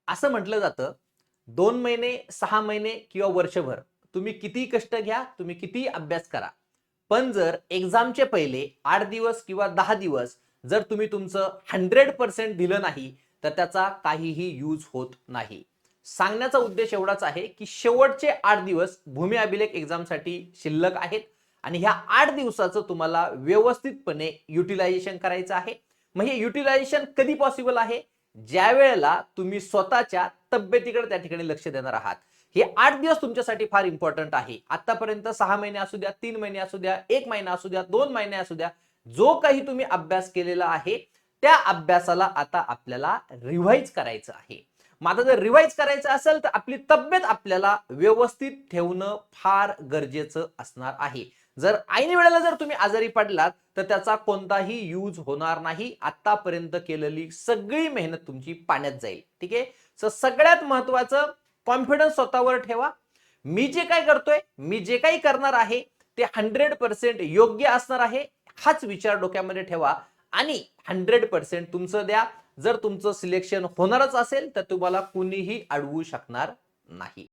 असं म्हटलं जातं 2 महिने 6 महिने किंवा वर्षभर तुम्ही किती कष्ट घ्या, तुम्ही किती अभ्यास करा, पण जर एक्झामचे पहिले 8 दिवस किंवा 10 दिवस जर तुम्ही तुमचं 100% दिलं नाही तर त्याचा काहीही यूज होत नाही. सांगण्याचा उद्देश एवढाच आहे की शेवटचे 8 दिवस भूमी अभिलेख एक्झामसाठी शिल्लक आहेत आणि ह्या 8 दिवसाचं तुम्हाला व्यवस्थितपणे युटिलायझेशन करायचं आहे. मग हे युटिलायझेशन कधी पॉसिबल आहे? ज्या वेळेला तुम्ही स्वतःच्या तब्येतीकडे त्या ठिकाणी लक्ष देणार आहात. हे 8 दिवस तुमच्यासाठी फार इम्पॉर्टंट आहे. आतापर्यंत 6 महिने असू द्या, 3 महिने असू द्या, 1 महिना असू द्या, 2 महिने असू द्या, जो काही तुम्ही अभ्यास केलेला आहे त्या अभ्यासाला आता आपल्याला रिव्हाइज करायचं आहे. मग आता जर रिव्हाइज करायचं असेल तर आपली तब्येत आपल्याला व्यवस्थित ठेवणं फार गरजेचं असणार आहे. जर ऐन वेळेला जर तुम्ही आजारी पडलात तर त्याचा कोणताही यूज होणार नाही. आतापर्यंत केलेली सगळी मेहनत तुमची पाण्यात जाईल. ठीक आहे. सो सगळ्यात महत्वाचं कॉन्फिडन्स स्वतःवर ठेवा. मी जे काय करतोय, मी जे काही करणार आहे ते 100% योग्य असणार आहे हाच विचार डोक्यामध्ये ठेवा आणि 100% तुमचं द्या. जर तुमचं सिलेक्शन होणारच असेल तर तुम्हाला कुणीही अडवू शकणार नाही.